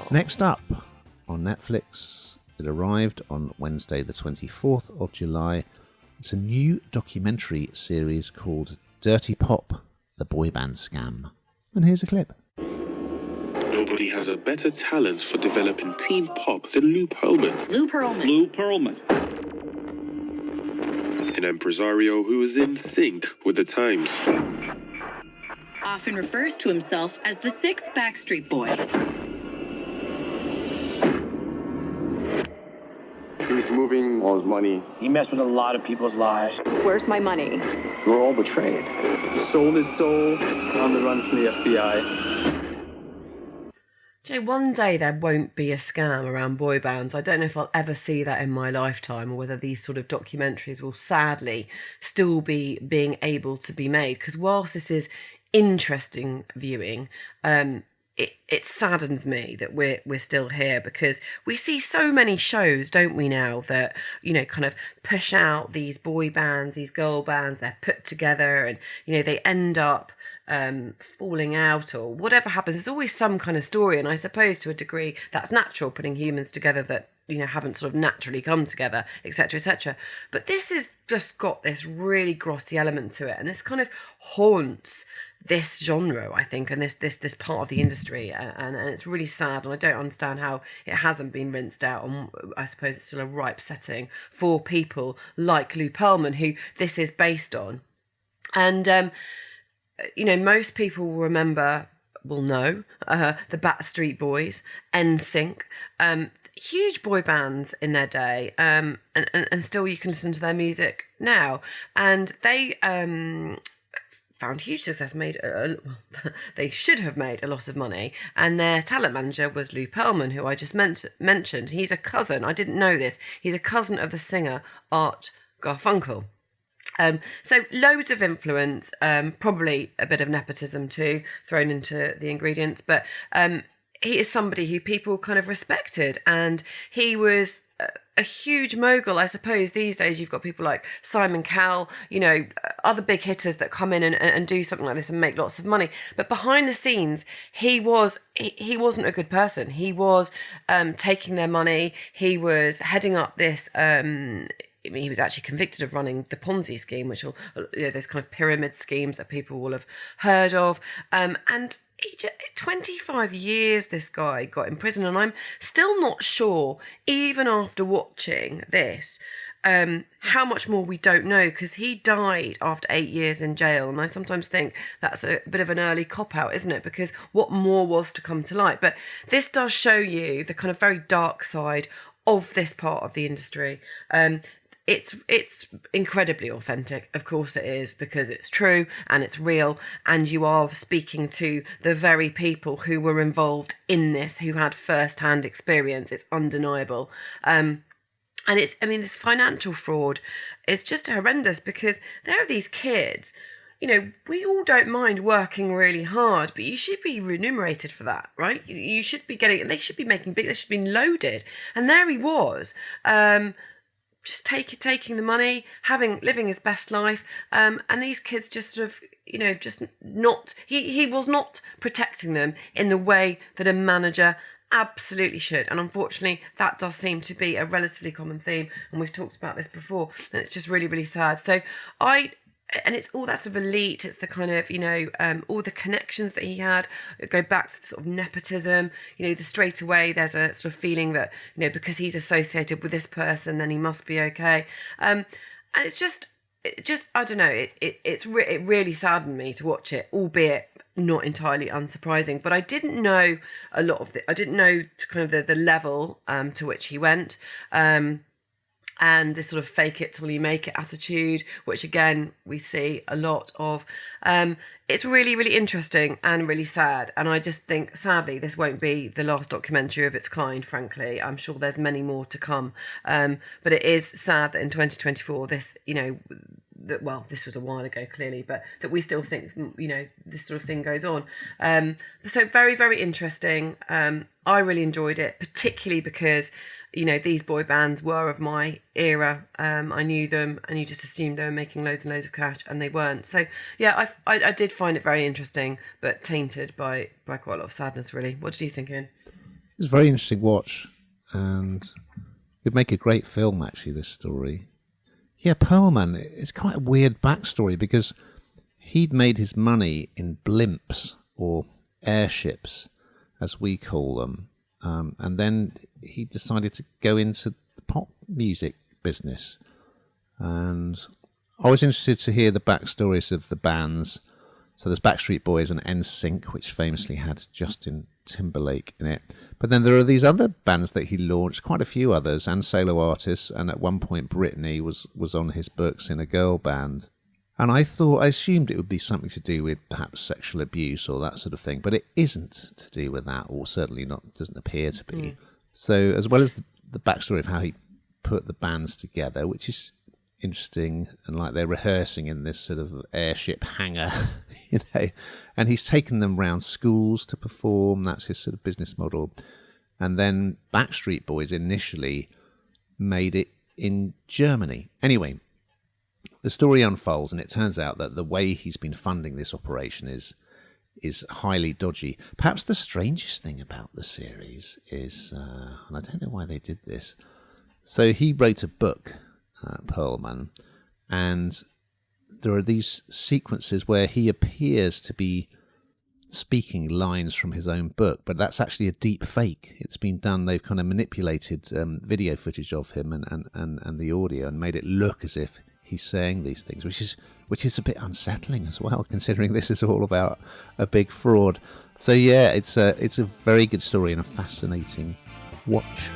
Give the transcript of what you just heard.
Next up on Netflix, it arrived on Wednesday the 24th of July. It's a new documentary series called Dirty Pop, the boy band scam. And here's a clip. Nobody has a better talent for developing teen pop than Lou Pearlman. Lou Pearlman. Lou Pearlman. An impresario who is in sync with the times. Often refers to himself as the sixth Backstreet Boy. He was moving all his money. He messed with a lot of people's lives. Where's my money? We're all betrayed. Sold his soul on the run from the FBI. Jay, one day there won't be a scam around boy bands. I don't know if I'll ever see that in my lifetime, or whether these sort of documentaries will sadly still be being able to be made. Because whilst this is interesting viewing, it saddens me that we're still here, because we see so many shows, don't we, now that, you know, kind of push out these boy bands, these girl bands, they're put together and, you know, they end up falling out or whatever happens. There's always some kind of story, and I suppose to a degree that's natural, putting humans together that, you know, haven't sort of naturally come together, etc., etc. But this has just got this really grossy element to it, and this kind of haunts this genre, I think, and this part of the industry, and it's really sad, and I don't understand how it hasn't been rinsed out. And I suppose it's still a ripe setting for people like Lou Pearlman, who this is based on. And you know, most people will know the Backstreet Boys, NSYNC, huge boy bands in their day, and still you can listen to their music now. And they found huge success, they should have made a lot of money, and their talent manager was Lou Pearlman, who I just mentioned. He's a cousin, I didn't know this, he's a cousin of the singer Art Garfunkel. So loads of influence, probably a bit of nepotism too, thrown into the ingredients, but he is somebody who people kind of respected, and he was a huge mogul. I suppose these days you've got people like Simon Cowell, you know, other big hitters that come in and do something like this and make lots of money. But behind the scenes, he wasn't a good person. He was taking their money. He was heading up this. He was actually convicted of running the Ponzi scheme, which, you know, those kind of pyramid schemes that people will have heard of. And 25 years this guy got in prison, and I'm still not sure, even after watching this, how much more we don't know, because he died after 8 years in jail, and I sometimes think that's a bit of an early cop-out, isn't it? Because what more was to come to light? But this does show you the kind of very dark side of this part of the industry. It's incredibly authentic, of course it is, because it's true and it's real, and you are speaking to the very people who were involved in this, who had first-hand experience. It's undeniable. And this financial fraud is just horrendous, because there are these kids, you know, we all don't mind working really hard, but you should be remunerated for that, right? You should be getting, they should be making big, they should be loaded. And there he was, just taking the money, living his best life, and these kids just sort of, you know, just not. He was not protecting them in the way that a manager absolutely should, and unfortunately, that does seem to be a relatively common theme, and we've talked about this before, and it's just really, really sad. So it's all that sort of elite, it's the kind of, you know, all the connections that he had go back to the sort of nepotism, you know, the straight away there's a sort of feeling that, you know, because he's associated with this person, then he must be okay. And it's just I don't know, it really saddened me to watch it, albeit not entirely unsurprising. But I didn't know a lot of I didn't know to kind of the level to which he went. And this sort of fake it till you make it attitude, which again, we see a lot of. It's really, really interesting and really sad. And I just think, sadly, this won't be the last documentary of its kind, frankly. I'm sure there's many more to come. But it is sad that in 2024, this, you know, this was a while ago, clearly, but that we still think, you know, this sort of thing goes on. So very, very interesting. I really enjoyed it, particularly because, you know, these boy bands were of my era. I knew them, and you just assumed they were making loads and loads of cash, and they weren't. So yeah, I did find it very interesting, but tainted by quite a lot of sadness, really. What did you think, Ian? It's a very interesting watch, and would make a great film, actually, this story. Yeah, Pearlman, it's quite a weird backstory because he'd made his money in blimps, or airships, as we call them, and then he decided to go into the pop music business. And I was interested to hear the backstories of the bands. So there's Backstreet Boys and NSYNC, which famously had Justin Timberlake in it. But then there are these other bands that he launched, quite a few others, and solo artists. And at one point, Britney was on his books in a girl band. And I assumed it would be something to do with perhaps sexual abuse or that sort of thing. But it isn't to do with that, or certainly not, doesn't appear to be. So as well as the backstory of how he put the bands together, which is interesting, and like they're rehearsing in this sort of airship hangar, and he's taken them round schools to perform. That's his sort of business model. And then Backstreet Boys initially made it in Germany. Anyway, the story unfolds, and it turns out that the way he's been funding this operation is highly dodgy. Perhaps the strangest thing about the series is, and I don't know why they did this, so he wrote a book, Pearlman, and there are these sequences where he appears to be speaking lines from his own book, but that's actually a deep fake. It's been done. They've kind of manipulated video footage of him and the audio and made it look as if he's saying these things, which is a bit unsettling as well, considering this is all about a big fraud. So yeah, it's a very good story and a fascinating watch.